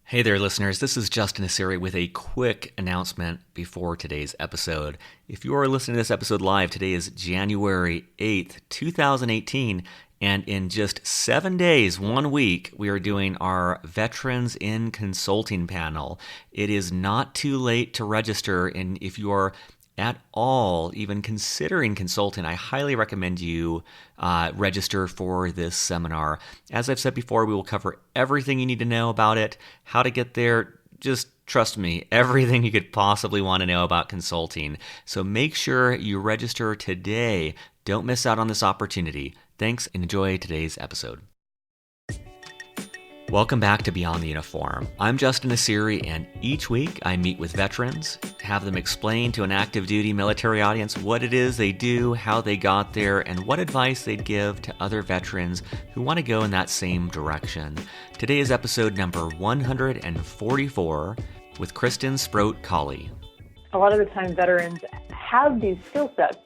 Hey there, listeners. This is Justin Asiri with a quick announcement before today's episode. If you are listening to this episode live, today is January 8th, 2018, and in just 7 days, 1 week, we are doing our Veterans in Consulting panel. It is not too late to register, and if you are at all even considering consulting, I highly recommend you register for this seminar. As I've said before, we will cover everything you need to know about it, how to get there. Just trust me, everything you could possibly want to know about consulting. So make sure you register today. Don't miss out on this opportunity. Thanks and enjoy today's episode. Welcome back to Beyond the Uniform. I'm Justin Asiri, and each week I meet with veterans, have them explain to an active duty military audience what it is they do, how they got there, and what advice they'd give to other veterans who want to go in that same direction. Today is episode number 144 with Kristen Sproat Colley. A lot of the time veterans have these skill sets,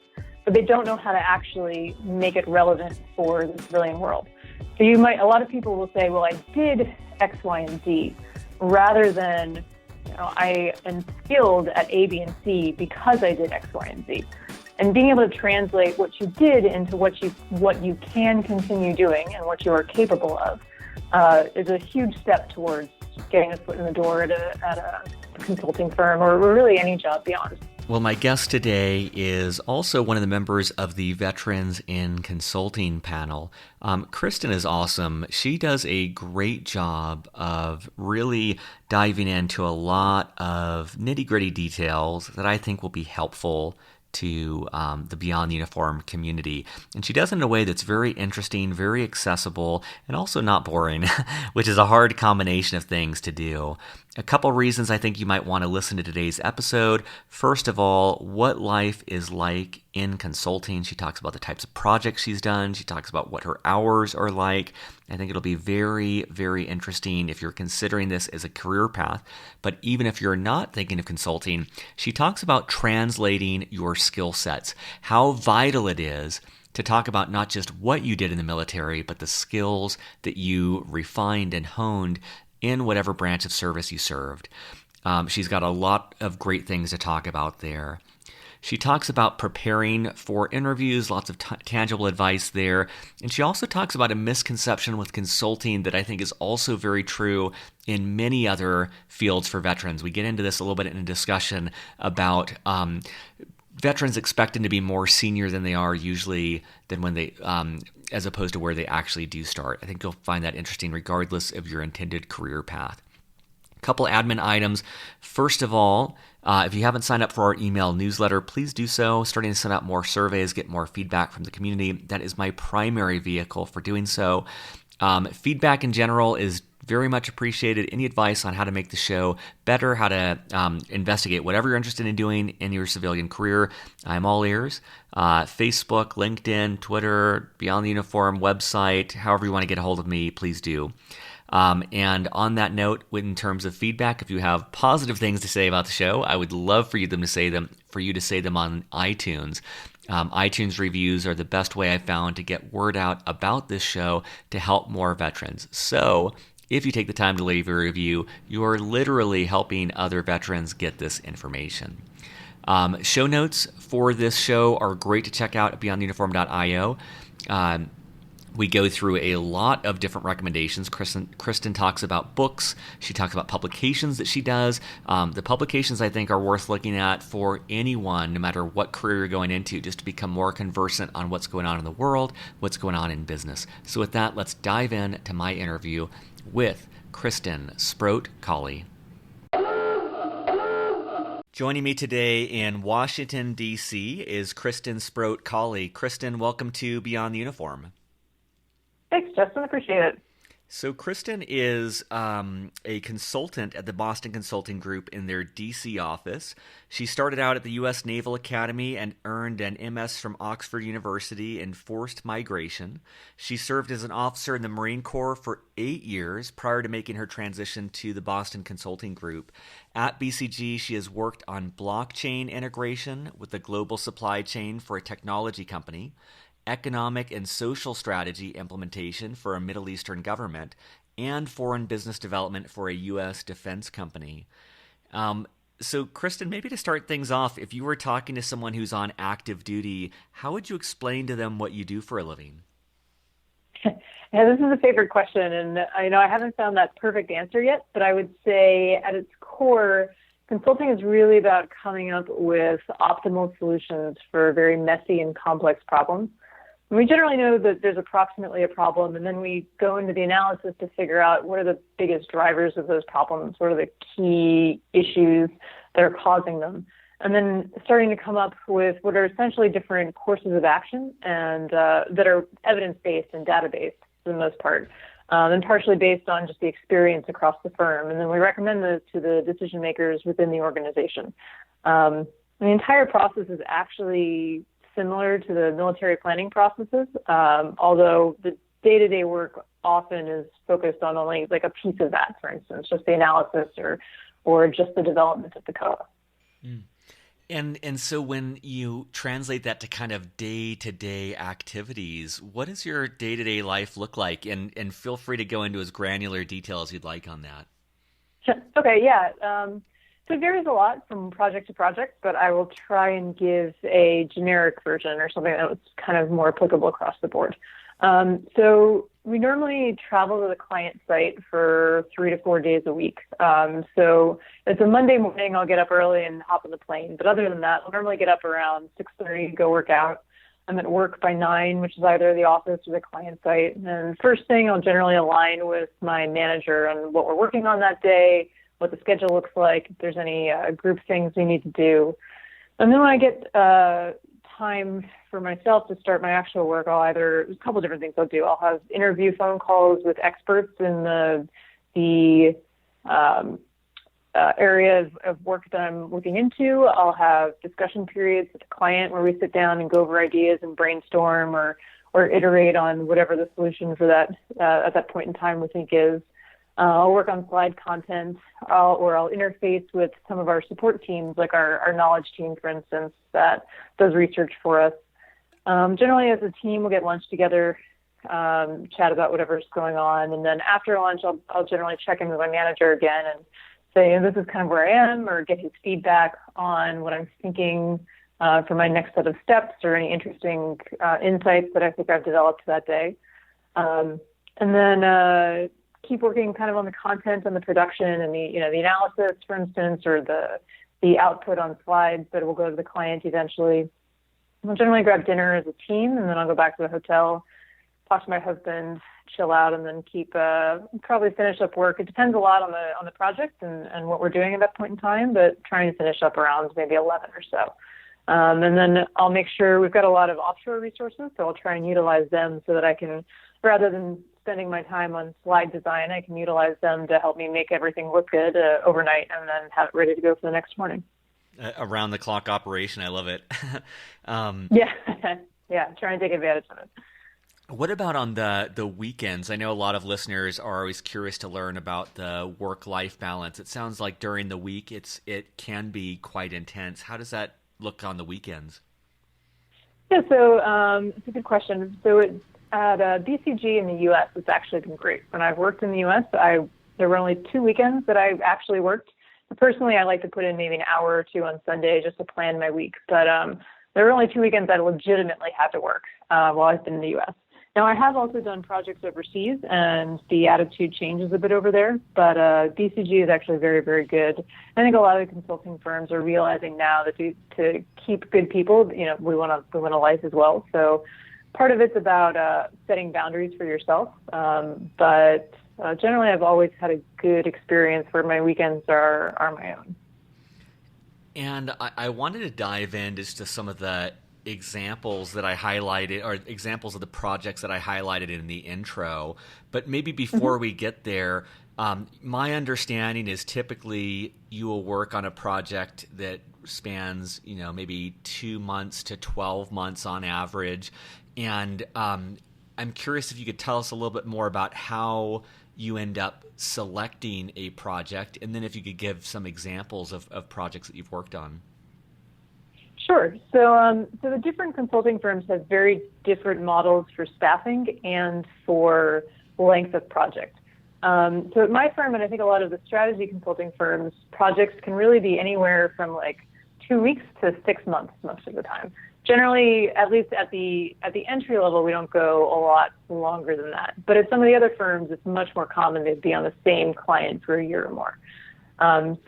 but they don't know how to actually make it relevant for the civilian world. So a lot of people will say, well, I did X, Y, and Z, rather than, I am skilled at A, B, and C because I did X, Y, and Z. And being able to translate what you did into what you can continue doing and what you are capable of is a huge step towards getting a foot in the door at a consulting firm or really any job beyond. Well, my guest today is also one of the members of the Veterans in Consulting panel. Kristen is awesome. She does a great job of really diving into a lot of nitty-gritty details that I think will be helpful to the Beyond the Uniform community. And she does it in a way that's very interesting, very accessible, and also not boring, which is a hard combination of things to do. A couple reasons I think you might want to listen to today's episode. First of all, what life is like in consulting. She talks about the types of projects she's done. She talks about what her hours are like. I think it'll be very, very interesting if you're considering this as a career path. But even if you're not thinking of consulting, she talks about translating your skill sets, how vital it is to talk about not just what you did in the military, but the skills that you refined and honed in whatever branch of service you served. She's got a lot of great things to talk about there. She talks about preparing for interviews, lots of tangible advice there. And she also talks about a misconception with consulting that I think is also very true in many other fields for veterans. We get into this a little bit in a discussion about veterans expecting to be more senior than they are usually than when they, as opposed to where they actually do start. I think you'll find that interesting regardless of your intended career path. A couple admin items. First of all, if you haven't signed up for our email newsletter, please do so. Starting to send out more surveys, get more feedback from the community. That is my primary vehicle for doing so. Feedback in general is very much appreciated. Any advice on how to make the show better, how to investigate whatever you're interested in doing in your civilian career, I'm all ears. Facebook, LinkedIn, Twitter, Beyond the Uniform, website, however you want to get a hold of me, please do. And on that note, in terms of feedback, if you have positive things to say about the show, I would love for you to say them on iTunes. iTunes reviews are the best way I've found to get word out about this show to help more veterans. So if you take the time to leave a review, you are literally helping other veterans get this information. Show notes for this show are great to check out at beyondtheuniform.io. We go through a lot of different recommendations. Kristen talks about books. She talks about publications that she does. The publications I think are worth looking at for anyone, no matter what career you're going into, just to become more conversant on what's going on in the world, what's going on in business. So with that, let's dive into my interview with Kristen Sproat Colley. Joining me today in Washington, D.C. is Kristen Sproat Colley. Kristen, welcome to Beyond the Uniform. Thanks, Justin. Appreciate it. So Kristen is a consultant at the Boston Consulting Group in their D.C. office. She started out at the US Naval Academy and earned an MS from Oxford University in forced migration. She served as an officer in the Marine Corps for 8 years prior to making her transition to the Boston Consulting Group. At BCG, she has worked on blockchain integration with the global supply chain for a technology company, economic and social strategy implementation for a Middle Eastern government, and foreign business development for a U.S. defense company. So, Kristen, maybe to start things off, if you were talking to someone who's on active duty, how would you explain to them what you do for a living? Yeah, this is a favorite question, and I haven't found that perfect answer yet, but I would say at its core, consulting is really about coming up with optimal solutions for very messy and complex problems. And we generally know that there's approximately a problem, and then we go into the analysis to figure out what are the biggest drivers of those problems, what are the key issues that are causing them, and then starting to come up with what are essentially different courses of action and that are evidence-based and data-based for the most part, and partially based on just the experience across the firm. And then we recommend those to the decision makers within the organization. The entire process is actually similar to the military planning processes, although the day-to-day work often is focused on only like a piece of that, for instance, just the analysis or just the development of the COA. Mm. And so when you translate that to kind of day-to-day activities, what does your day-to-day life look like? And feel free to go into as granular detail as you'd like on that. Okay, yeah. So it varies a lot from project to project, but I will try and give a generic version or something that's kind of more applicable across the board. So we normally travel to the client site for 3 to 4 days a week. So it's a Monday morning, I'll get up early and hop on the plane. But other than that, I'll normally get up around 6:30, go work out. I'm at work by 9, which is either the office or the client site. And first thing, I'll generally align with my manager on what we're working on that day, what the schedule looks like, if there's any group things we need to do. And then when I get time for myself to start my actual work, there's a couple different things I'll do. I'll have interview phone calls with experts in the area of work that I'm looking into. I'll have discussion periods with the client where we sit down and go over ideas and brainstorm or iterate on whatever the solution for that at that point in time we think is. I'll work on slide content, or I'll interface with some of our support teams, like our knowledge team, for instance, that does research for us. Generally, as a team, we'll get lunch together, chat about whatever's going on, and then after lunch, I'll generally check in with my manager again and say, this is kind of where I am, or get his feedback on what I'm thinking for my next set of steps, or any interesting insights that I think I've developed that day. And then keep working kind of on the content and the production and the analysis, for instance, or the output on slides that will go to the client eventually. I'll generally grab dinner as a team, and then I'll go back to the hotel, talk to my husband, chill out, and then probably finish up work. It depends a lot on the project and what we're doing at that point in time, but trying to finish up around maybe 11 or so. And then I'll make sure we've got a lot of offshore resources, so I'll try and utilize them so that I can, rather than spending my time on slide design, I can utilize them to help me make everything look good overnight and then have it ready to go for the next morning. Around the clock operation. I love it. Yeah, try and take advantage of it. What about on the weekends? I know a lot of listeners are always curious to learn about the work-life balance. It sounds like during the week it can be quite intense. How does that look on the weekends? Yeah, so it's a good question. So at BCG in the U.S., it's actually been great. When I've worked in the U.S., there were only 2 weekends that I actually worked. Personally, I like to put in maybe an hour or two on Sunday just to plan my week. But there were only 2 weekends I legitimately had to work while I've been in the U.S. Now, I have also done projects overseas, and the attitude changes a bit over there. But BCG is actually very, very good. I think a lot of the consulting firms are realizing now that to keep good people, we want a life as well. So part of it's about setting boundaries for yourself, but generally I've always had a good experience where my weekends are my own. And I wanted to dive in just to some of the examples that I highlighted, or examples of the projects that I highlighted in the intro. But maybe before we get there, my understanding is typically you will work on a project that spans, maybe 2 months to 12 months on average. And I'm curious if you could tell us a little bit more about how you end up selecting a project, and then if you could give some examples of projects that you've worked on. Sure. So the different consulting firms have very different models for staffing and for length of project. So at my firm, and I think a lot of the strategy consulting firms, projects can really be anywhere from like 2 weeks to 6 months most of the time. Generally, at least at the entry level, we don't go a lot longer than that. But at some of the other firms, it's much more common to be on the same client for a year or more.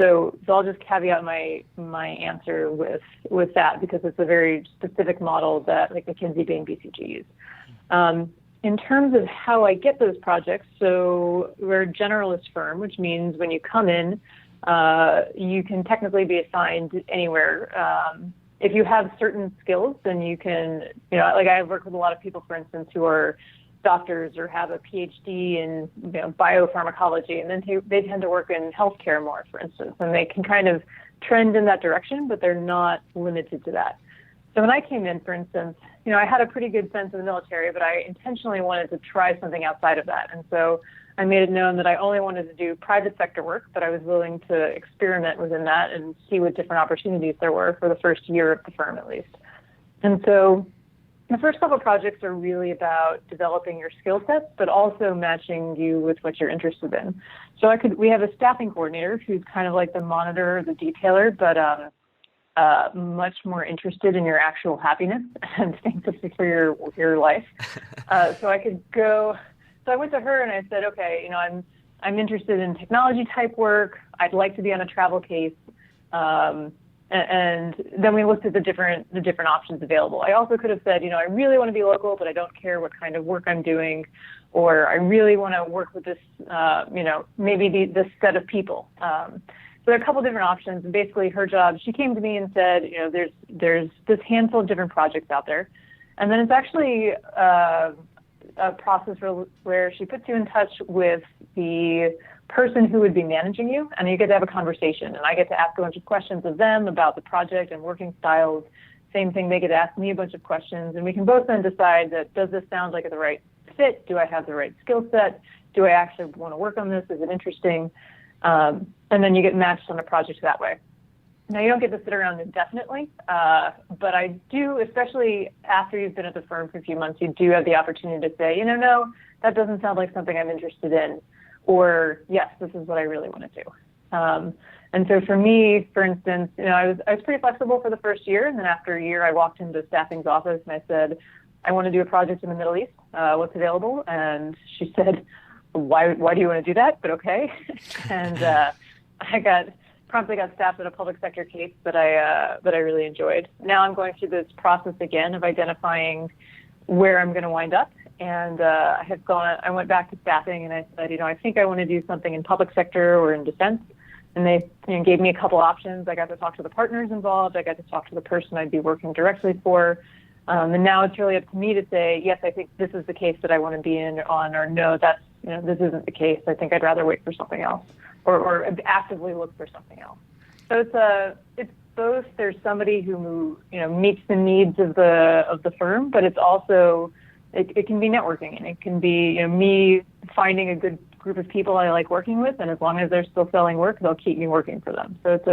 So I'll just caveat my answer with that, because it's a very specific model that like McKinsey, Bain, BCG use. In terms of how I get those projects, so we're a generalist firm, which means when you come in, you can technically be assigned anywhere. If you have certain skills, then you can, like I've worked with a lot of people, for instance, who are doctors or have a PhD in biopharmacology, and then they tend to work in healthcare more, for instance, and they can kind of trend in that direction, but they're not limited to that. So when I came in, for instance, I had a pretty good sense of the military, but I intentionally wanted to try something outside of that. And so I made it known that I only wanted to do private sector work, but I was willing to experiment within that and see what different opportunities there were for the first year of the firm, at least. And so the first couple of projects are really about developing your skill sets, but also matching you with what you're interested in. So we have a staffing coordinator who's kind of like the monitor, the detailer, but much more interested in your actual happiness and things for your life. So I went to her and I said, okay, I'm interested in technology type work. I'd like to be on a travel case. And then we looked at the different options available. I also could have said, I really want to be local, but I don't care what kind of work I'm doing, or I really want to work with this, maybe this set of people. So there are a couple different options, and basically her job, she came to me and said, there's this handful of different projects out there, and then it's actually a process where she puts you in touch with the person who would be managing you, and you get to have a conversation, and I get to ask a bunch of questions of them about the project and working styles. Same thing, they get to ask me a bunch of questions, and we can both then decide that, does this sound like the right fit? Do I have the right skill set? Do I actually want to work on this? Is it interesting? And then you get matched on a project that way. Now, you don't get to sit around indefinitely, but I do, especially after you've been at the firm for a few months, you do have the opportunity to say, no, that doesn't sound like something I'm interested in, or yes, this is what I really want to do. And so for me, for instance, I was pretty flexible for the first year, and then after a year, I walked into staffing's office and I said, I want to do a project in the Middle East. What's available? And she said, why do you want to do that? But okay. And I promptly got staffed at a public sector case that I really enjoyed. Now I'm going through this process again of identifying where I'm going to wind up. And I went back to staffing and I said, I think I want to do something in public sector or in defense. And they gave me a couple options. I got to talk to the partners involved. I got to talk to the person I'd be working directly for. And now it's really up to me to say, yes, I think this is the case that I want to be on, or no, this isn't the case. I think I'd rather wait for something else, or actively look for something else. So it's both. There's somebody who meets the needs of the firm, but it's also it can be networking, and it can be me finding a good group of people I like working with, and as long as they're still selling work, they'll keep me working for them. So it's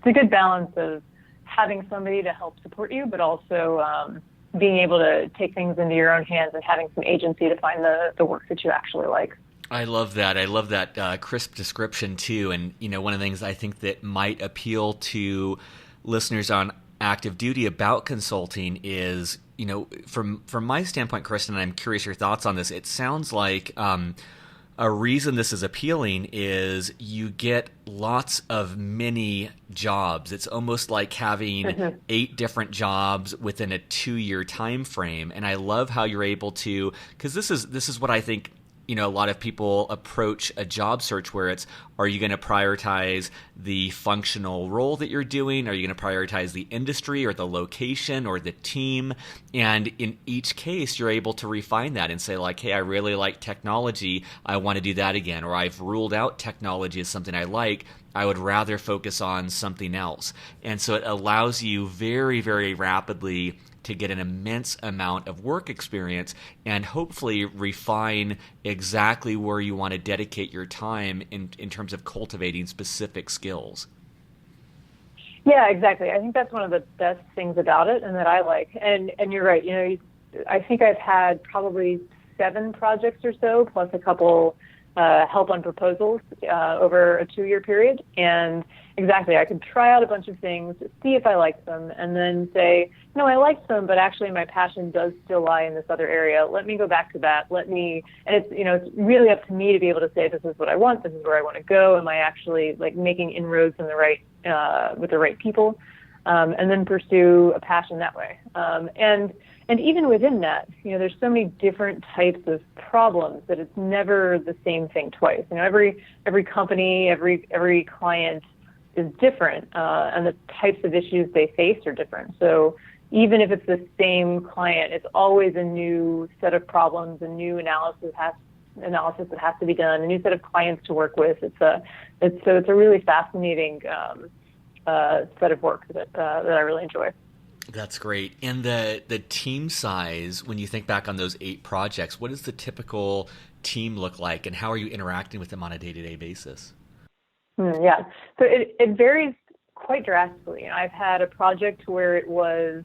a good balance of having somebody to help support you, but also being able to take things into your own hands and having some agency to find the work that you actually like. I love that. I love that crisp description too. And one of the things I think that might appeal to listeners on active duty about consulting is, from my standpoint, Kristen, and I'm curious your thoughts on this. It sounds like a reason this is appealing is you get lots of mini jobs. It's almost like having 8 different jobs within a 2-year time frame. And I love how you're able to, because this is what I think a lot of people approach a job search, where it's, are you going to prioritize the functional role that you're doing? Are you going to prioritize the industry or the location or the team? And in each case, you're able to refine that and say, like, hey, I really like technology. I want to do that again. Or I've ruled out technology as something I like. I would rather focus on something else. And so it allows you very, very rapidly to get an immense amount of work experience and hopefully refine exactly where you want to dedicate your time in terms of cultivating specific skills. Yeah, exactly. I think that's one of the best things about it and that I like. And you're right. I think I've had probably 7 projects or so, plus a couple help on proposals over a 2-year period. And exactly, I could try out a bunch of things, see if I liked them, and then say, no, I liked them, but actually my passion does still lie in this other area. Let me go back to that. And it's really up to me to be able to say, this is what I want, this is where I want to go. Am I actually like making inroads in the right with the right people? And then pursue a passion that way. And even within that, there's so many different types of problems that it's never the same thing twice. Every company, every client is different, and the types of issues they face are different. So even if it's the same client, it's always a new set of problems, a new analysis that has to be done, a new set of clients to work with. It's a really fascinating set of work that I really enjoy. That's great. And the team size, when you think back on those 8 projects, what does the typical team look like, and how are you interacting with them on a day-to-day basis? Yeah, so it varies quite drastically. I've had a project where it was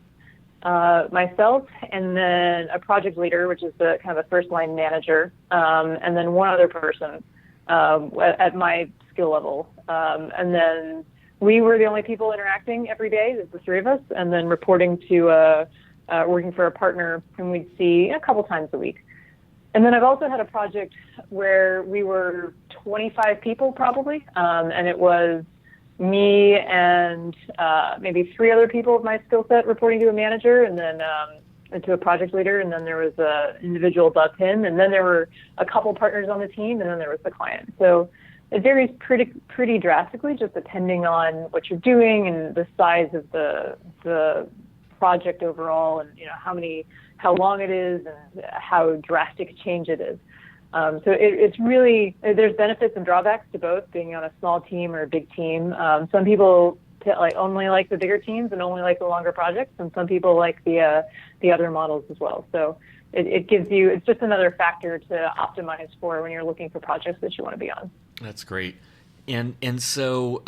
myself and then a project leader, which is the kind of a first-line manager, and then one other person at my skill level. And then we were the only people interacting every day, the 3 of us, and then reporting to working for a partner whom we'd see a couple times a week. And then I've also had a project where we were 25 people probably, and it was me and maybe 3 other people of my skill set reporting to a manager, and then to a project leader, and then there was an individual above him, and then there were a couple partners on the team, and then there was the client. So it varies pretty drastically, just depending on what you're doing and the size of the project overall, and how long it is, and how drastic a change it is. So it's really, there's benefits and drawbacks to both being on a small team or a big team. Some people only like the bigger teams and only like the longer projects, and some people like the other models as well. So it gives you, it's just another factor to optimize for when you're looking for projects that you want to be on. That's great. And so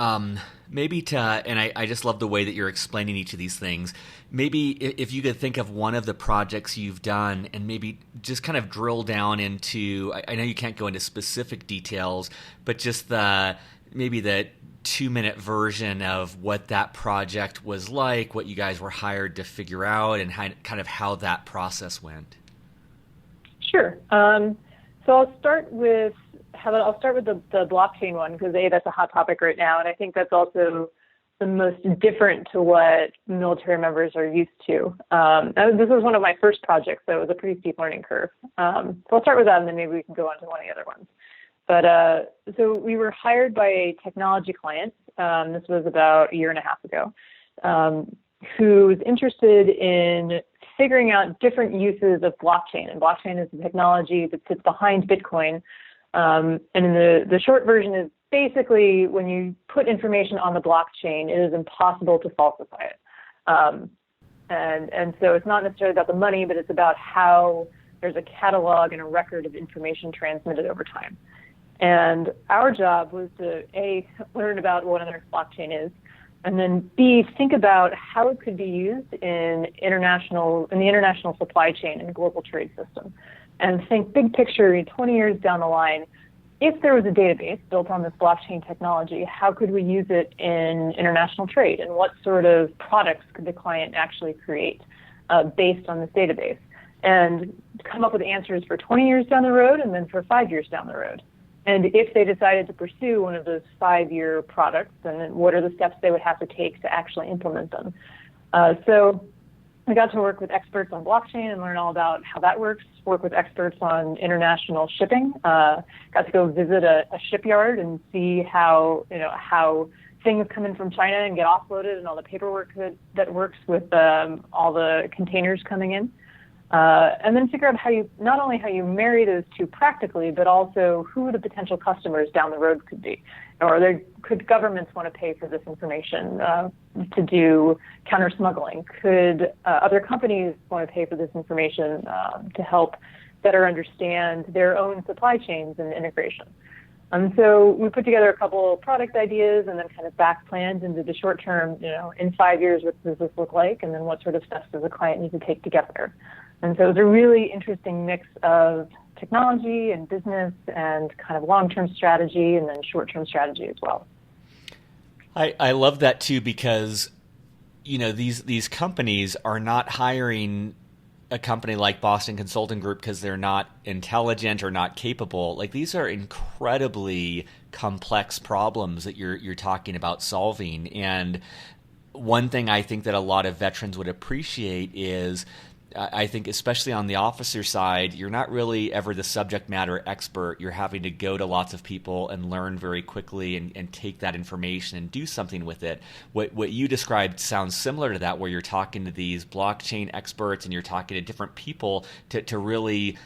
maybe I just love the way that you're explaining each of these things. Maybe if you could think of one of the projects you've done and maybe just kind of drill down into, I know you can't go into specific details, but just maybe the 2-minute version of what that project was like, what you guys were hired to figure out, and kind of how that process went. Sure. So I'll start with the blockchain one, because that's a hot topic right now, and I think that's also the most different to what military members are used to. This was one of my first projects, so it was a pretty steep learning curve. So I'll start with that, and then maybe we can go on to one of the other ones. But so we were hired by a technology client. This was about a year and a half ago, who was interested in figuring out different uses of blockchain. And blockchain is the technology that sits behind Bitcoin. And the short version is basically when you put information on the blockchain, it is impossible to falsify it. And so it's not necessarily about the money, but it's about how there's a catalog and a record of information transmitted over time. And our job was to A, learn about what another blockchain is, and then B, think about how it could be used in the international supply chain and global trade system. And think big picture, 20 years down the line, if there was a database built on this blockchain technology, how could we use it in international trade? And what sort of products could the client actually create based on this database? And come up with answers for 20 years down the road and then for 5 years down the road. And if they decided to pursue one of those 5-year products, then what are the steps they would have to take to actually implement them? So I got to work with experts on blockchain and learn all about how that works, work with experts on international shipping. Got to go visit a shipyard and see how things come in from China and get offloaded and all the paperwork that works with all the containers coming in. And then figure out not only how you marry those two practically, but also who the potential customers down the road could be. Or could governments want to pay for this information to do counter-smuggling? Could other companies want to pay for this information to help better understand their own supply chains and integration? And so we put together a couple product ideas and then kind of back plans into the short term, in 5 years, what does this look like? And then what sort of steps does the client need to take to get there? And so it was a really interesting mix of technology and business and kind of long-term strategy and then short-term strategy as well. I love that too because these companies are not hiring a company like Boston Consulting Group because they're not intelligent or not capable. Like these are incredibly complex problems that you're talking about solving. And one thing I think that a lot of veterans would appreciate is I think especially on the officer side, you're not really ever the subject matter expert. You're having to go to lots of people and learn very quickly and take that information and do something with it. What you described sounds similar to that, where you're talking to these blockchain experts and you're talking to different people to really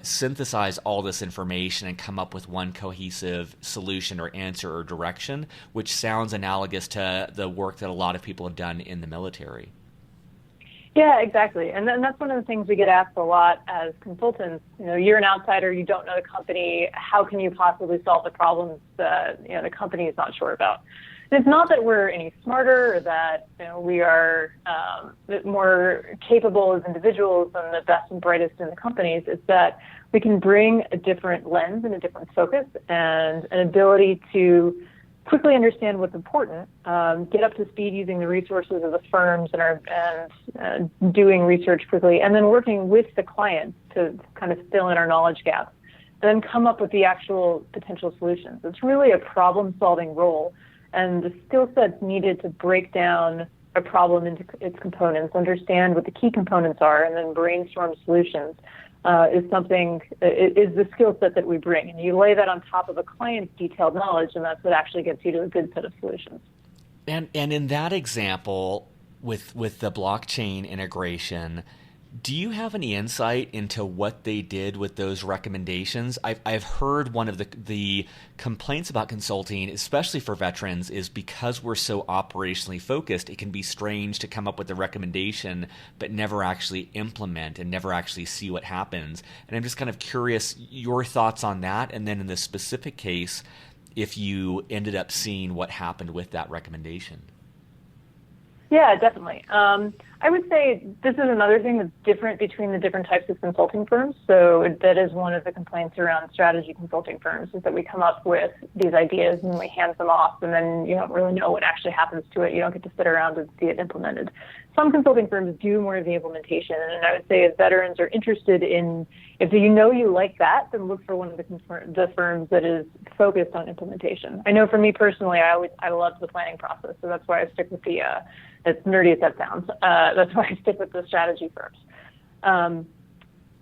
synthesize all this information and come up with one cohesive solution or answer or direction, which sounds analogous to the work that a lot of people have done in the military. Yeah, exactly. And then that's one of the things we get asked a lot as consultants. You're an outsider, you don't know the company. How can you possibly solve the problems that the company is not sure about? And it's not that we're any smarter or that we are more capable as individuals than the best and brightest in the companies. It's that we can bring a different lens and a different focus and an ability to quickly understand what's important, get up to speed using the resources of the firms and doing research quickly, and then working with the client to kind of fill in our knowledge gaps, and then come up with the actual potential solutions. It's really a problem-solving role, and the skill sets needed to break down a problem into its components, understand what the key components are, and then brainstorm solutions. Is the skill set that we bring. And you lay that on top of a client's detailed knowledge, and that's what actually gets you to a good set of solutions. And in that example, with the blockchain integration, do you have any insight into what they did with those recommendations? I've heard one of the complaints about consulting, especially for veterans, is because we're so operationally focused, it can be strange to come up with a recommendation but never actually implement and never actually see what happens. And I'm just kind of curious your thoughts on that, and then in this specific case, if you ended up seeing what happened with that recommendation. Yeah, definitely. I would say this is another thing that's different between the different types of consulting firms. So that is one of the complaints around strategy consulting firms, is that we come up with these ideas and we hand them off, and then you don't really know what actually happens to it. You don't get to sit around and see it implemented. Some consulting firms do more of the implementation, and I would say if veterans are interested in, if you like that, then look for one of the firms that is focused on implementation. I know for me personally, I love the planning process, so that's why I stick with the as nerdy as that sounds, that's why I stick with the strategy firms.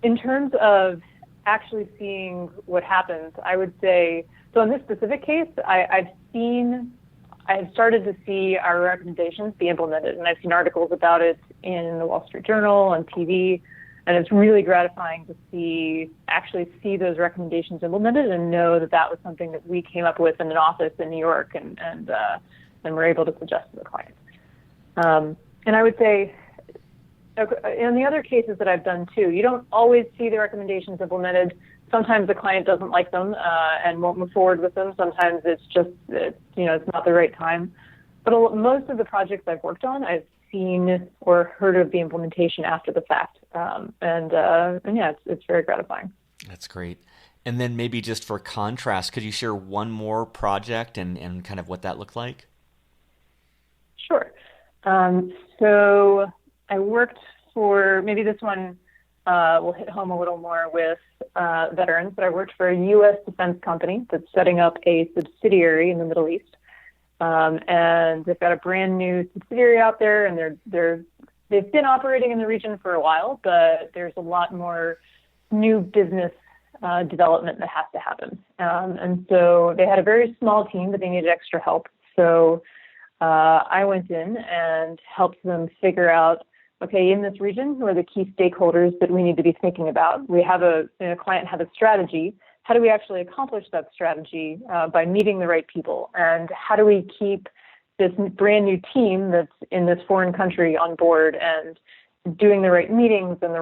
In terms of actually seeing what happens, I would say, so in this specific case, I've started to see our recommendations be implemented, and I've seen articles about it in the Wall Street Journal and TV, and it's really gratifying to actually see those recommendations implemented and know that that was something that we came up with in an office in New York and we're able to suggest to the clients. And I would say, in the other cases that I've done too, you don't always see the recommendations implemented. Sometimes the client doesn't like them and won't move forward with them. Sometimes it's not the right time. But most of the projects I've worked on, I've seen or heard of the implementation after the fact. And yeah, it's very gratifying. That's great. And then maybe just for contrast, could you share one more project and kind of what that looked like? Sure. So I worked for, maybe this one will hit home a little more with veterans, but I worked for a US defense company that's setting up a subsidiary in the Middle East. And they've got a brand new subsidiary out there, and they've been operating in the region for a while, but there's a lot more new business development that has to happen. And so they had a very small team, but they needed extra help. So I went in and helped them figure out, okay, in this region, who are the key stakeholders that we need to be thinking about? We have a client have a strategy. How do we actually accomplish that strategy by meeting the right people? And how do we keep this brand new team that's in this foreign country on board and doing the right meetings and the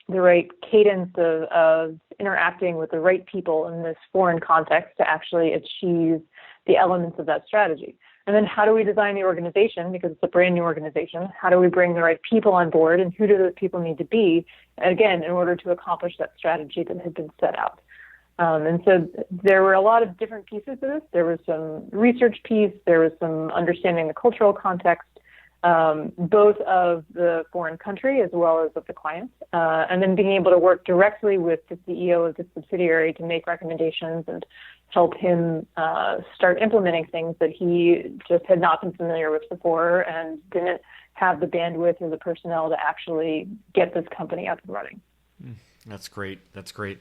right cadence of interacting with the right people in this foreign context to actually achieve the elements of that strategy. And then how do we design the organization, because it's a brand new organization? How do we bring the right people on board, and who do those people need to be, again, in order to accomplish that strategy that had been set out? And so there were a lot of different pieces to this. There was some research piece, there was some understanding the cultural context, both of the foreign country as well as of the client, and then being able to work directly with the CEO of the subsidiary to make recommendations and help him start implementing things that he just had not been familiar with before and didn't have the bandwidth or the personnel to actually get this company up and running. That's great. That's great.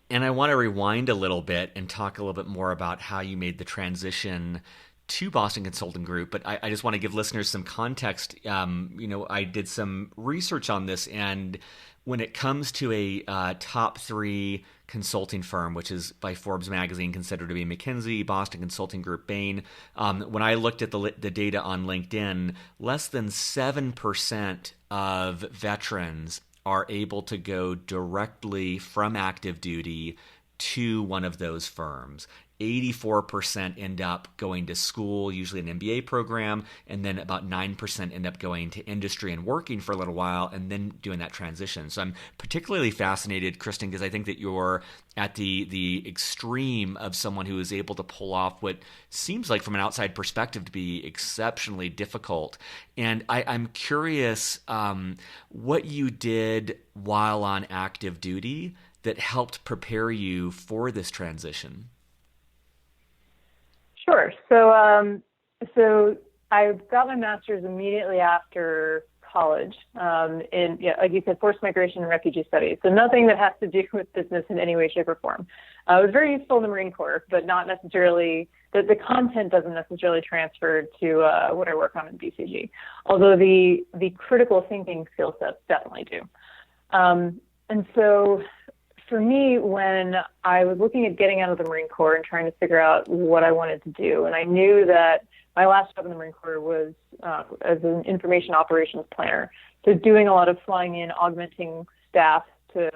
And I want to rewind a little bit and talk a little bit more about how you made the transition to Boston Consulting Group, but I just want to give listeners some context. I did some research on this, and when it comes to a top 3 consulting firm, which is by Forbes magazine considered to be McKinsey, Boston Consulting Group, Bain, when I looked at the data on LinkedIn, less than 7% of veterans are able to go directly from active duty to one of those firms. 84% end up going to school, usually an MBA program, and then about 9% end up going to industry and working for a little while and then doing that transition. So I'm particularly fascinated, Kristen, because I think that you're at the extreme of someone who is able to pull off what seems like from an outside perspective to be exceptionally difficult. And I'm curious what you did while on active duty that helped prepare you for this transition. Sure. So I got my master's immediately after college in, like you said, forced migration and refugee studies. So nothing that has to do with business in any way, shape, or form. It was very useful in the Marine Corps, but not necessarily, the content doesn't necessarily transfer to what I work on in BCG, although the critical thinking skill sets definitely do. And so for me, when I was looking at getting out of the Marine Corps and trying to figure out what I wanted to do, and I knew that my last job in the Marine Corps was as an information operations planner, so doing a lot of flying in, augmenting staff to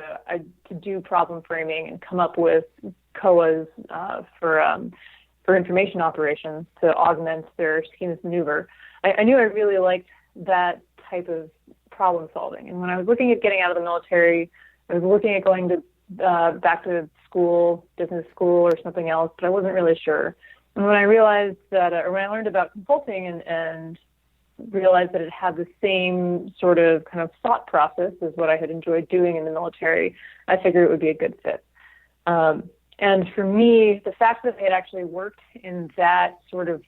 do problem framing and come up with COAs for information operations to augment their schemes maneuver. I knew I really liked that type of problem solving. And when I was looking at getting out of the military, I was looking at going to back to school, business school or something else, but I wasn't really sure. And when I realized that, or when I learned about consulting and realized that it had the same sort of kind of thought process as what I had enjoyed doing in the military, I figured it would be a good fit. And for me, the fact that I had actually worked in that sort of,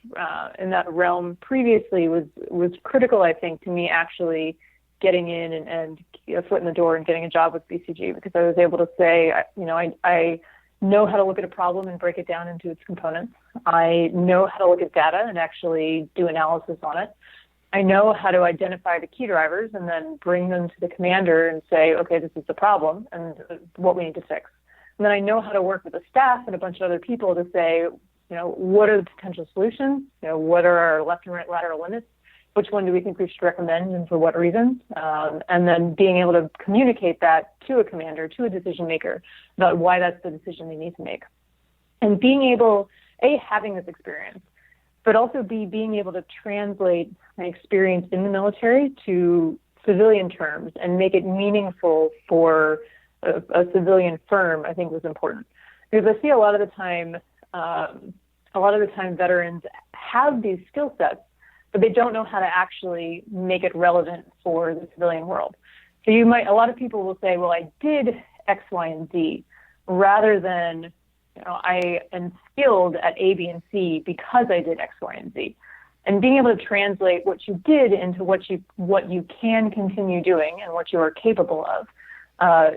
in that realm previously was critical, I think, to me actually getting in and a foot in the door and getting a job with BCG, because I was able to say, I know how to look at a problem and break it down into its components. I know how to look at data and actually do analysis on it. I know how to identify the key drivers and then bring them to the commander and say, okay, this is the problem and what we need to fix. And then I know how to work with the staff and a bunch of other people to say, what are the potential solutions? What are our left and right lateral limits? Which one do we think we should recommend and for what reasons? And then being able to communicate that to a commander, to a decision maker, about why that's the decision they need to make. And being able, having this experience, but also being able to translate my experience in the military to civilian terms and make it meaningful for a civilian firm, I think was important. Because I see a lot of the time veterans have these skill sets, but they don't know how to actually make it relevant for the civilian world. So a lot of people will say, well, I did X, Y, and Z, rather than, I am skilled at A, B, and C because I did X, Y, and Z. And being able to translate what you did into what you can continue doing and what you are capable of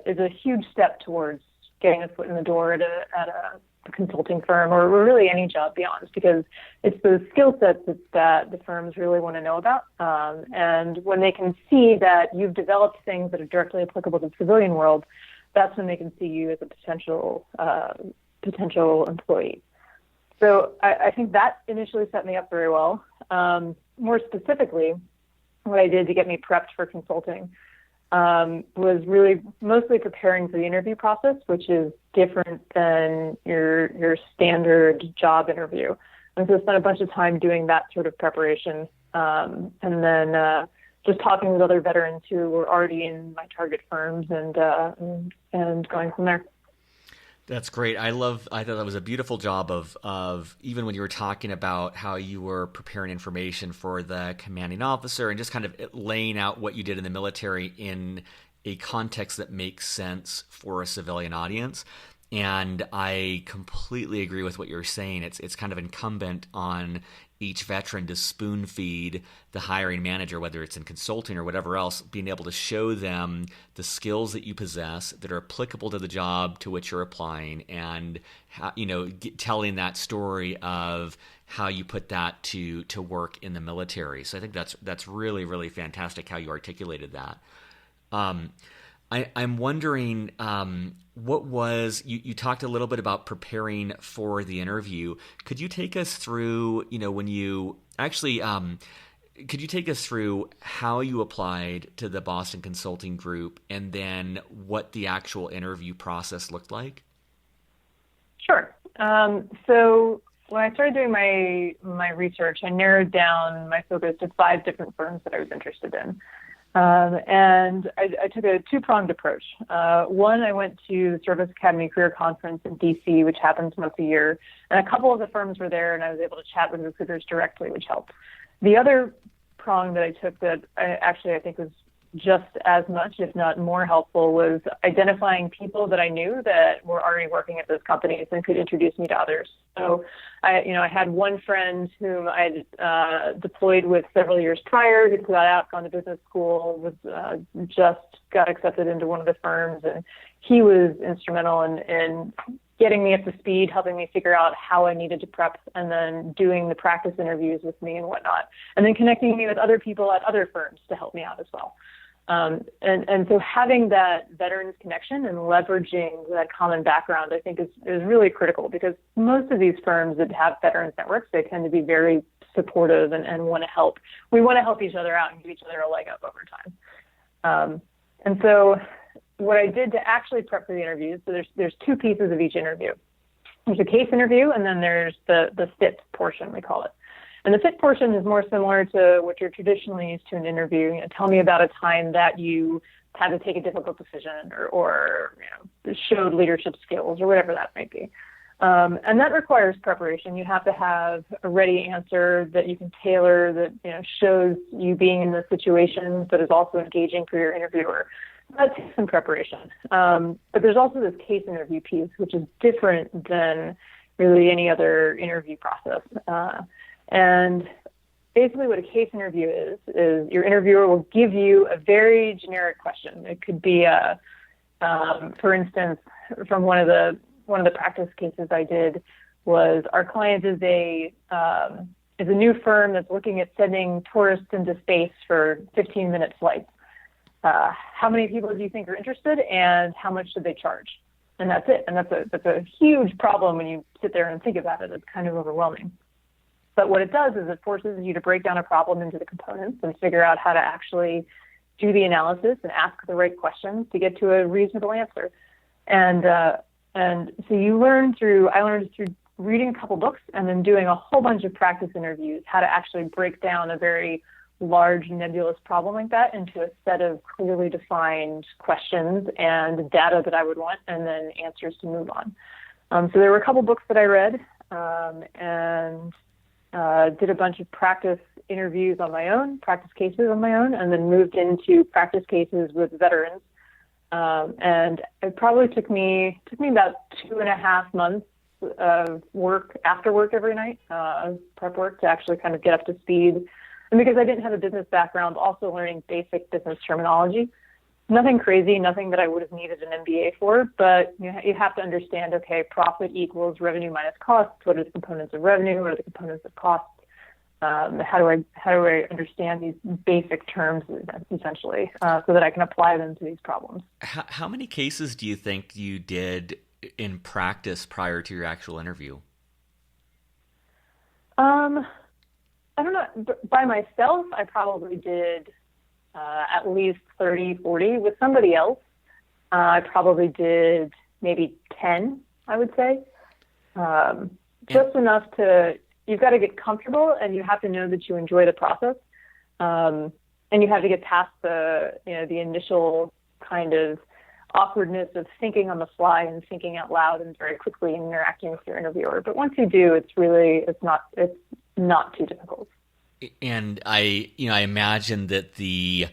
is a huge step towards getting a foot in the door at a consulting firm or really any job, to be honest, because it's those skill sets that the firms really want to know about. And when they can see that you've developed things that are directly applicable to the civilian world, that's when they can see you as a potential employee. So I think that initially set me up very well. More specifically, what I did to get me prepped for consulting was really mostly preparing for the interview process, which is different than your standard job interview. And so I spent a bunch of time doing that sort of preparation, and then just talking with other veterans who were already in my target firms and going from there. That's great. I thought that was a beautiful job of even when you were talking about how you were preparing information for the commanding officer and just kind of laying out what you did in the military in a context that makes sense for a civilian audience. And I completely agree with what you're saying. It's kind of incumbent on each veteran to spoon feed the hiring manager, whether it's in consulting or whatever else, being able to show them the skills that you possess that are applicable to the job to which you're applying, and telling that story of how you put that to work in the military. So I think that's really, really fantastic how you articulated that. I'm wondering, what was, you talked a little bit about preparing for the interview. Could you take us through, when you actually, could you take us through how you applied to the Boston Consulting Group and then what the actual interview process looked like? Sure. So when I started doing my research, I narrowed down my focus to 5 different firms that I was interested in. And I took a 2-pronged approach. One, I went to the Service Academy Career Conference in DC, which happens once a year. And a couple of the firms were there, and I was able to chat with recruiters directly, which helped. The other prong that I took that I think was just as much, if not more helpful, was identifying people that I knew that were already working at those companies and could introduce me to others. So I had one friend whom I deployed with several years prior, who got out, gone to business school, was just got accepted into one of the firms, and he was instrumental in getting me up to speed, helping me figure out how I needed to prep, and then doing the practice interviews with me and whatnot, and then connecting me with other people at other firms to help me out as well. And so having that veterans connection and leveraging that common background, I think is really critical, because most of these firms that have veterans networks, they tend to be very supportive and want to help. We want to help each other out and give each other a leg up over time. And so what I did to actually prep for the interviews, so there's 2 pieces of each interview. There's a case interview, and then there's the fit portion, we call it. And the fit portion is more similar to what you're traditionally used to in an interview. Tell me about a time that you had to take a difficult decision or showed leadership skills or whatever that might be. And that requires preparation. You have to have a ready answer that you can tailor, that shows you being in the situation, but is also engaging for your interviewer. That takes some preparation. But there's also this case interview piece, which is different than really any other interview process. And basically what a case interview is your interviewer will give you a very generic question. It could be, for instance, from one of the practice cases I did was, our client is a new firm that's looking at sending tourists into space for 15-minute flights. How many people do you think are interested, and how much should they charge? And that's it. And that's a huge problem when you sit there and think about it. It's kind of overwhelming. But what it does is it forces you to break down a problem into the components and figure out how to actually do the analysis and ask the right questions to get to a reasonable answer. And so I learned through reading a couple books and then doing a whole bunch of practice interviews how to actually break down a very large nebulous problem like that into a set of clearly defined questions and data that I would want, and then answers to move on. So there were a couple books that I read, and did a bunch of practice interviews on my own, practice cases on my own, and then moved into practice cases with veterans. And it probably took me about 2.5 months of work, after work every night, prep work, to actually kind of get up to speed. And because I didn't have a business background, also learning basic business terminology. Nothing crazy, nothing that I would have needed an MBA for, but you have to understand, okay, profit equals revenue minus costs. What are the components of revenue? What are the components of costs? How do I understand these basic terms, essentially, so that I can apply them to these problems? How many cases do you think you did in practice prior to your actual interview? I don't know. By myself, I probably did at least 30, 40. With somebody else, I probably did maybe 10, I would say. Just enough you've got to get comfortable, and you have to know that you enjoy the process. And you have to get past the initial kind of awkwardness of thinking on the fly and thinking out loud and very quickly and interacting with your interviewer. But once you do, it's not too difficult. And I imagine that the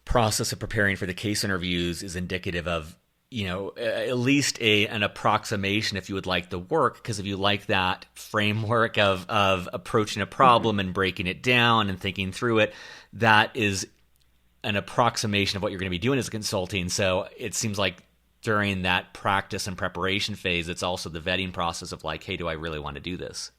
process of preparing for the case interviews is indicative of, at least an approximation, if you would like the work, because if you like that framework of approaching a problem and breaking it down and thinking through it, that is an approximation of what you're going to be doing as a consulting. So it seems like during that practice and preparation phase, it's also the vetting process of like, hey, do I really want to do this?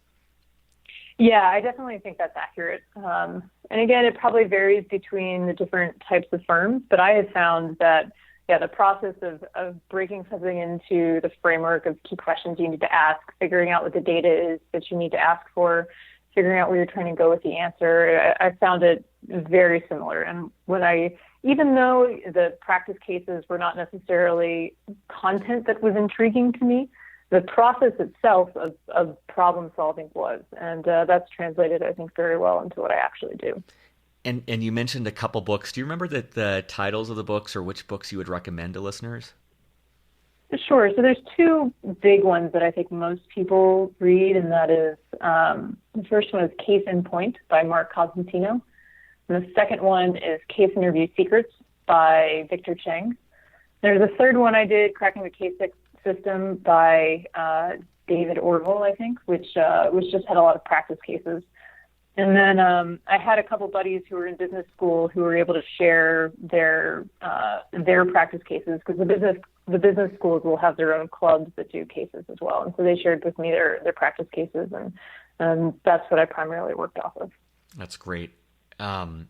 Yeah, I definitely think that's accurate. And again, it probably varies between the different types of firms, but I have found that, the process of breaking something into the framework of key questions you need to ask, figuring out what the data is that you need to ask for, figuring out where you're trying to go with the answer, I found it very similar. And even though the practice cases were not necessarily content that was intriguing to me, the process itself of problem solving was, and that's translated, I think, very well into what I actually do. And you mentioned a couple books. Do you remember the titles of the books or which books you would recommend to listeners? Sure. So there's two big ones that I think most people read, and that is the first one is Case in Point by Mark Cosentino. And the second one is Case Interview Secrets by Victor Cheng. There's a third one I did, Cracking the Case System by David Orville, I think, which just had a lot of practice cases. And then I had a couple buddies who were in business school who were able to share their practice cases, because the business schools will have their own clubs that do cases as well. And so they shared with me their practice cases, and that's what I primarily worked off of. That's great. And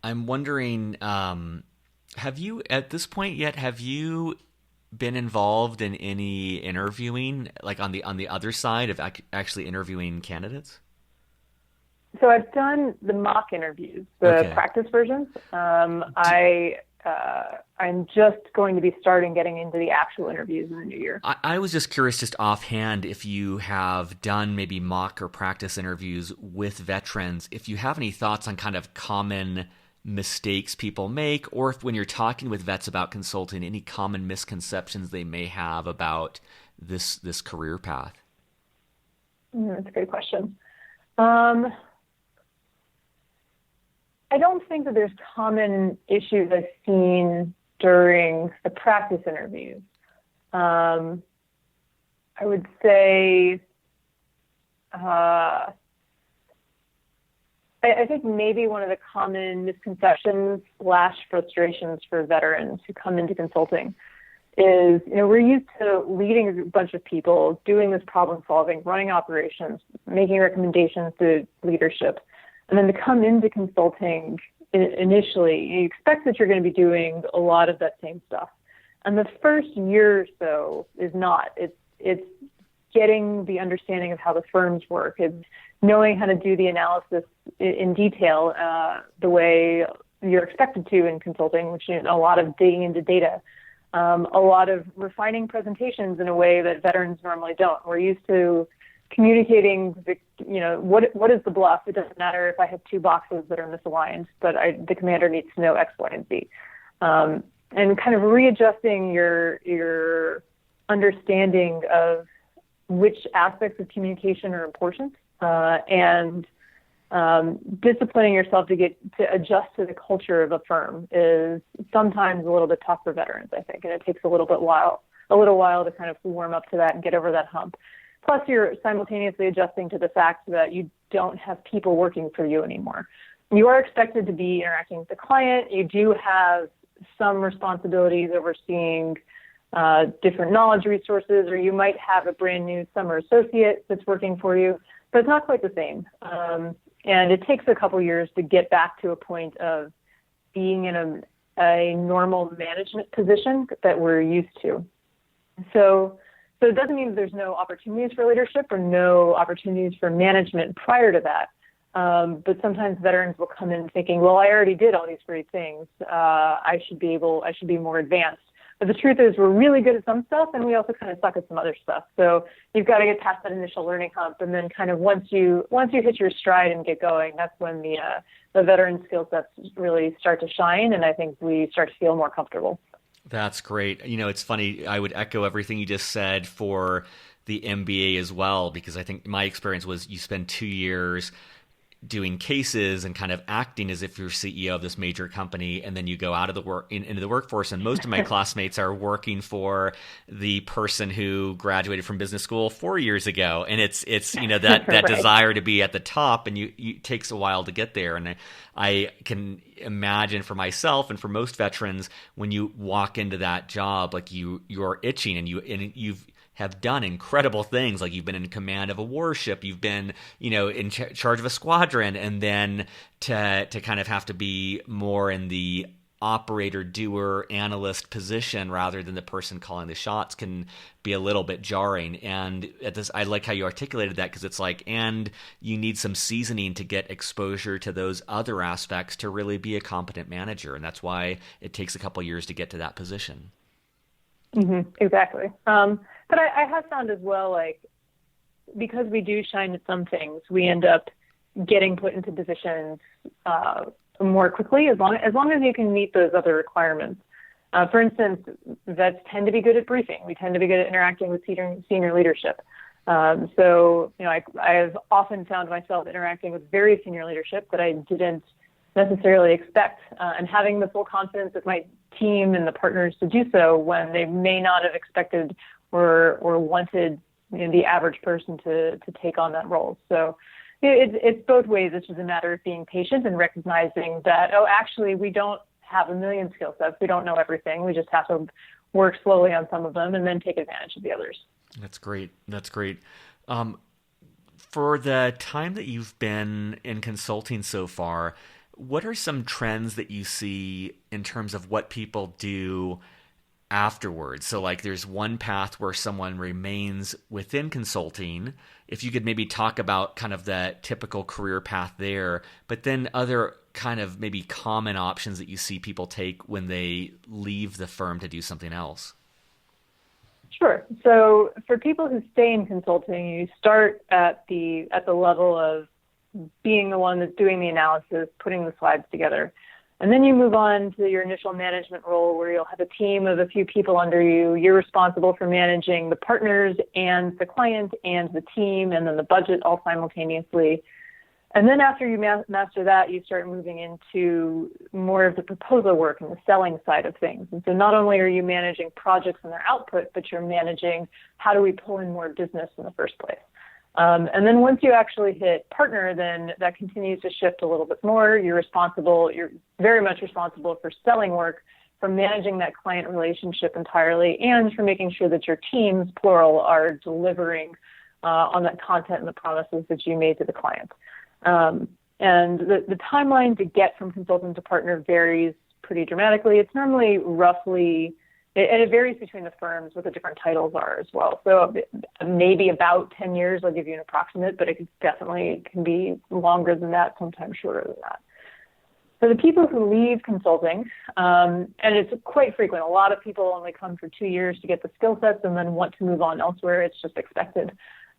I'm wondering, have you, at this point yet, been involved in any interviewing, like on the other side of actually interviewing candidates? So I've done the mock interviews, the practice versions. I'm just going to be starting getting into the actual interviews in the new year. I was just curious, just offhand, if you have done maybe mock or practice interviews with veterans, if you have any thoughts on kind of common mistakes people make, or if when you're talking with vets about consulting, any common misconceptions they may have about this career path. That's a great question. I don't think that there's common issues I've seen during the practice interviews. I would say I think maybe one of the common misconceptions / frustrations for veterans who come into consulting is, we're used to leading a bunch of people, doing this problem solving, running operations, making recommendations to leadership. And then to come into consulting initially, you expect that you're going to be doing a lot of that same stuff. And the first year or so is not. It's getting the understanding of how the firms work. It's knowing how to do the analysis in detail the way you're expected to in consulting, which is a lot of digging into data, a lot of refining presentations in a way that veterans normally don't. We're used to communicating, what is the bluff? It doesn't matter if I have two boxes that are misaligned, but the commander needs to know X, Y, and Z. And kind of readjusting your understanding of which aspects of communication are important, and disciplining yourself to adjust to the culture of a firm is sometimes a little bit tough for veterans, I think, and it takes a little while to kind of warm up to that and get over that hump. Plus, you're simultaneously adjusting to the fact that you don't have people working for you anymore. You are expected to be interacting with the client. You do have some responsibilities overseeing different knowledge resources, or you might have a brand new summer associate that's working for you, but it's not quite the same. And it takes a couple years to get back to a point of being in a normal management position that we're used to. So it doesn't mean there's no opportunities for leadership or no opportunities for management prior to that. But sometimes veterans will come in thinking, well, I already did all these great things. I should be more advanced. But the truth is we're really good at some stuff and we also kind of suck at some other stuff. So you've got to get past that initial learning hump. And then kind of once you hit your stride and get going, that's when the veteran skill sets really start to shine. And I think we start to feel more comfortable. That's great. It's funny. I would echo everything you just said for the MBA as well, because I think my experience was you spend 2 years doing cases and kind of acting as if you're CEO of this major company, and then you go out of the into the workforce. And most of my classmates are working for the person who graduated from business school 4 years ago, and it's that Right. desire to be at the top, and it takes a while to get there. And I can imagine for myself and for most veterans, when you walk into that job, like you're itching, and you've have done incredible things. Like you've been in command of a warship, you've been, in charge of a squadron, and then to kind of have to be more in the operator, doer, analyst position rather than the person calling the shots can be a little bit jarring. And I like how you articulated that, because it's like, and you need some seasoning to get exposure to those other aspects to really be a competent manager. And that's why it takes a couple of years to get to that position. Mm-hmm, exactly. But I have found as well, like, because we do shine at some things, we end up getting put into positions more quickly as long as you can meet those other requirements. For instance, vets tend to be good at briefing. We tend to be good at interacting with senior leadership. So I've often found myself interacting with very senior leadership that I didn't necessarily expect, and having the full confidence of my team and the partners to do so when they may not have expected or wanted the average person to take on that role. So it's both ways. It's just a matter of being patient and recognizing that, actually, we don't have a million skill sets. We don't know everything. We just have to work slowly on some of them and then take advantage of the others. That's great. For the time that you've been in consulting so far, what are some trends that you see in terms of what people do afterwards? So like there's one path where someone remains within consulting, if you could maybe talk about kind of the typical career path there, but then other kind of maybe common options that you see people take when they leave the firm to do something else. Sure. So for people who stay in consulting, you start at the level of being the one that's doing the analysis, putting the slides together. And then you move on to your initial management role where you'll have a team of a few people under you. You're responsible for managing the partners and the client and the team and then the budget all simultaneously. And then after you master that, you start moving into more of the proposal work and the selling side of things. And so not only are you managing projects and their output, but you're managing how do we pull in more business in the first place. And then once you actually hit partner, then that continues to shift a little bit more. You're very much responsible for selling work, for managing that client relationship entirely, and for making sure that your teams, plural, are delivering on that content and the promises that you made to the client. And the timeline to get from consultant to partner varies pretty dramatically. It's normally roughly, and it varies between the firms what the different titles are as well. So maybe about 10 years, I'll give you an approximate, but it definitely can be longer than that, sometimes shorter than that. For the people who leave consulting, and it's quite frequent, a lot of people only come for 2 years to get the skill sets and then want to move on elsewhere. It's just expected.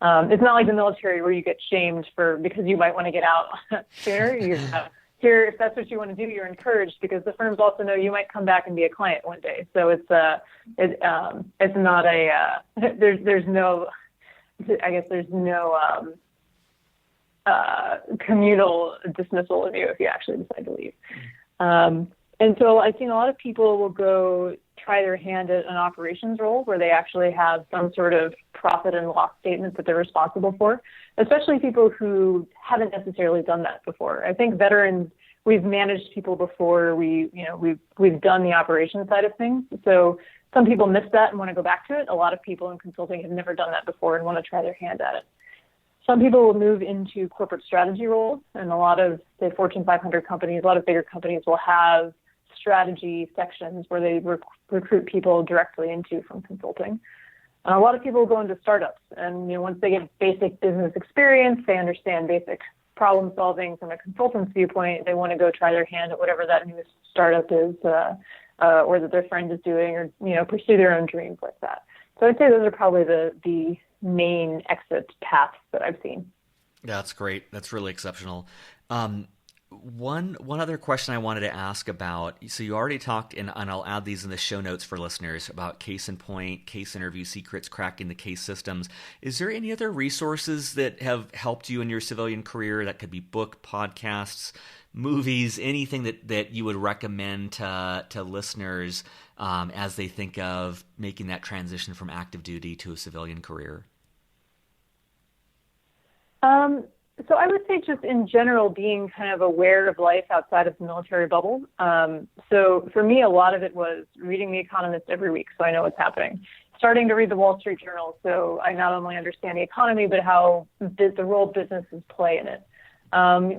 It's not like the military where you get shamed because you might want to get out sooner. Here, if that's what you want to do, you're encouraged because the firms also know you might come back and be a client one day. So it's not there's no communal dismissal of you if you actually decide to leave. And so I've seen a lot of people will go try their hand at an operations role where they actually have some sort of profit and loss statement that they're responsible for, especially people who haven't necessarily done that before. I think veterans, we've managed people before. We've done the operations side of things. So some people miss that and want to go back to it. A lot of people in consulting have never done that before and want to try their hand at it. Some people will move into corporate strategy roles, and a lot of the Fortune 500 companies, a lot of bigger companies will have strategy sections where they recruit people directly into from consulting. A lot of people go into startups, and once they get basic business experience, they understand basic problem solving from a consultant's viewpoint. They want to go try their hand at whatever that new startup is, or that their friend is doing, or pursue their own dreams like that. So I'd say those are probably the main exit paths that I've seen. That's great. That's really exceptional. One other question I wanted to ask about. So you already talked, and I'll add these in the show notes for listeners, about case in point, case interview secrets, cracking the case systems. Is there any other resources that have helped you in your civilian career? That could be book, podcasts, movies, anything that you would recommend to listeners as they think of making that transition from active duty to a civilian career? So I would say just in general, being kind of aware of life outside of the military bubble. So for me, a lot of it was reading The Economist every week, so I know what's happening. Starting to read the Wall Street Journal, so I not only understand the economy, but how the role businesses play in it.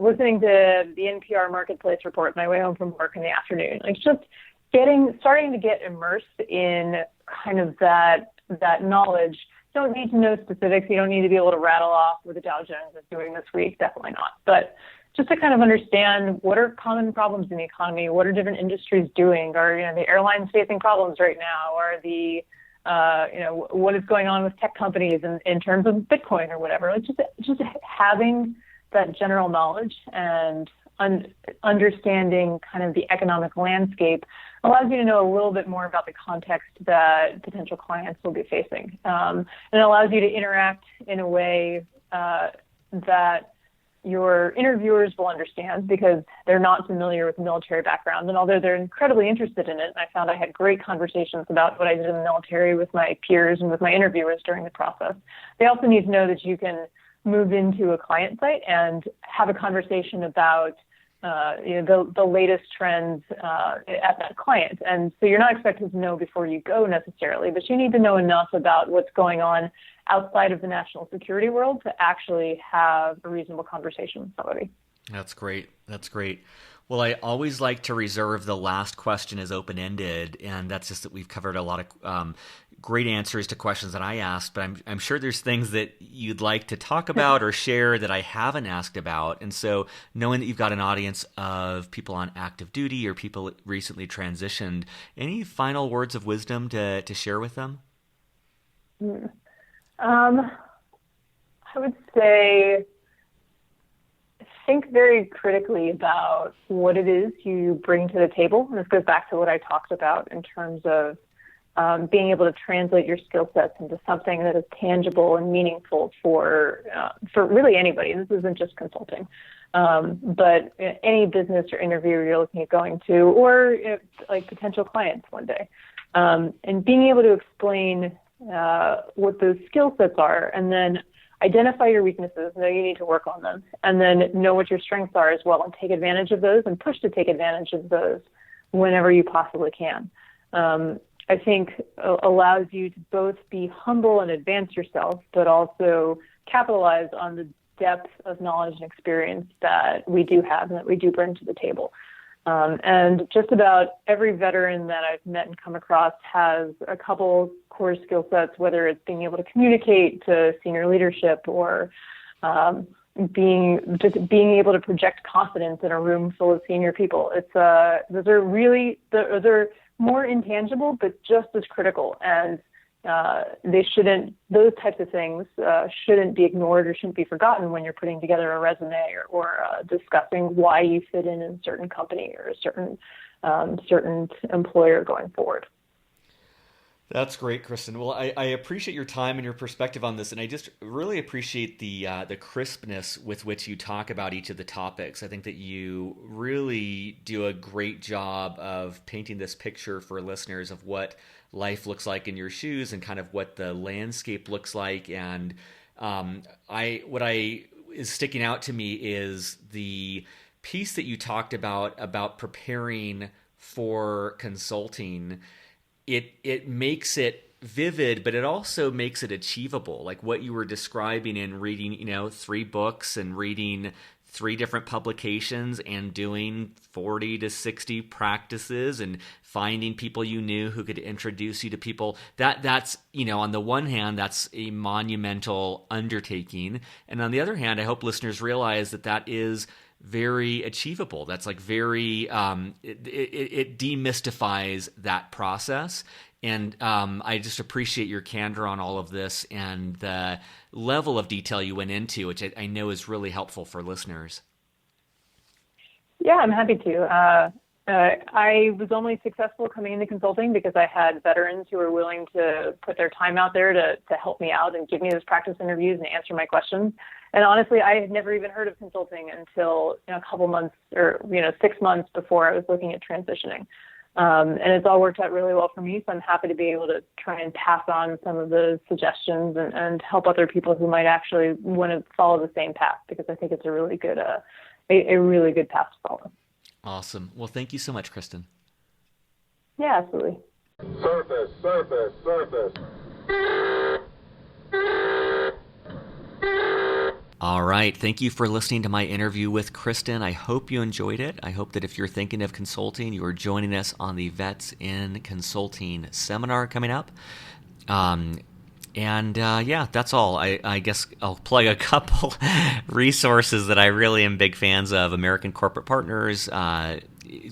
Listening to the NPR Marketplace Report on my way home from work in the afternoon, like just starting to get immersed in kind of that knowledge. You don't need to know specifics. You don't need to be able to rattle off what the Dow Jones is doing this week. Definitely not. But just to kind of understand what are common problems in the economy, what are different industries doing, are the airlines facing problems right now, are the what is going on with tech companies in terms of Bitcoin or whatever. Like just having that general knowledge and understanding kind of the economic landscape allows you to know a little bit more about the context that potential clients will be facing. And it allows you to interact in a way that your interviewers will understand, because they're not familiar with the military background. And although they're incredibly interested in it, and I found I had great conversations about what I did in the military with my peers and with my interviewers during the process, they also need to know that you can move into a client site and have a conversation about the latest trends at that client. And so you're not expected to know before you go necessarily, but you need to know enough about what's going on outside of the national security world to actually have a reasonable conversation with somebody. That's great. That's great. Well, I always like to reserve the last question as open-ended, and that's just that we've covered a lot of great answers to questions that I asked, but I'm sure there's things that you'd like to talk about or share that I haven't asked about. And so knowing that you've got an audience of people on active duty or people recently transitioned, any final words of wisdom to share with them? I would say think very critically about what it is you bring to the table. And this goes back to what I talked about in terms of being able to translate your skill sets into something that is tangible and meaningful for really anybody. This isn't just consulting, but any business or interview you're looking at going to, or like potential clients one day, and being able to explain what those skill sets are, and then identify your weaknesses, know you need to work on them, and then know what your strengths are as well, and take advantage of those and push to take advantage of those whenever you possibly can. I think allows you to both be humble and advance yourself, but also capitalize on the depth of knowledge and experience that we do have and that we do bring to the table. And just about every veteran that I've met and come across has a couple core skill sets, whether it's being able to communicate to senior leadership or being able to project confidence in a room full of senior people. Those are more intangible, but just as critical. And those types of things shouldn't be ignored or shouldn't be forgotten when you're putting together a resume or discussing why you fit in a certain company or a certain employer going forward. That's great, Kristen. Well, I appreciate your time and your perspective on this, and I just really appreciate the crispness with which you talk about each of the topics. I think that you really do a great job of painting this picture for listeners of what life looks like in your shoes and kind of what the landscape looks like. And what is sticking out to me is the piece that you talked about preparing for consulting. It makes it vivid, but it also makes it achievable. Like what you were describing in reading, 3 books and reading 3 different publications and doing 40 to 60 practices and finding people you knew who could introduce you to people. That's, on the one hand, that's a monumental undertaking. And on the other hand, I hope listeners realize that is very achievable. That's like very, it demystifies that process. And I just appreciate your candor on all of this and the level of detail you went into, which I know is really helpful for listeners. Yeah, I'm happy to. I was only successful coming into consulting because I had veterans who were willing to put their time out there to help me out and give me those practice interviews and answer my questions. And honestly, I had never even heard of consulting until a couple months or 6 months before I was looking at transitioning. And it's all worked out really well for me. So I'm happy to be able to try and pass on some of the suggestions and help other people who might actually want to follow the same path, because I think it's a really good, a really good path to follow. Awesome. Well, thank you so much, Kristen. Yeah, absolutely. Surface. All right. Thank you for listening to my interview with Kristen. I hope you enjoyed it. I hope that if you're thinking of consulting, you are joining us on the Vets in Consulting seminar coming up. Yeah, that's all. I guess I'll plug a couple resources that I really am big fans of. American Corporate Partners,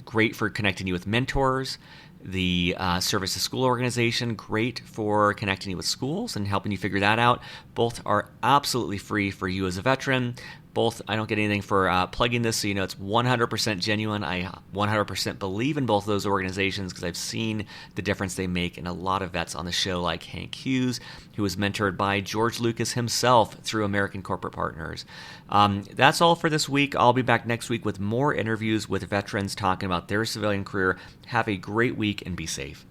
great for connecting you with mentors. The Service to School organization, great for connecting you with schools and helping you figure that out. Both are absolutely free for you as a veteran. Both, I don't get anything for plugging this, so it's 100% genuine. I 100% believe in both of those organizations because I've seen the difference they make in a lot of vets on the show, like Hank Hughes, who was mentored by George Lucas himself through American Corporate Partners. That's all for this week. I'll be back next week with more interviews with veterans talking about their civilian career. Have a great week and be safe.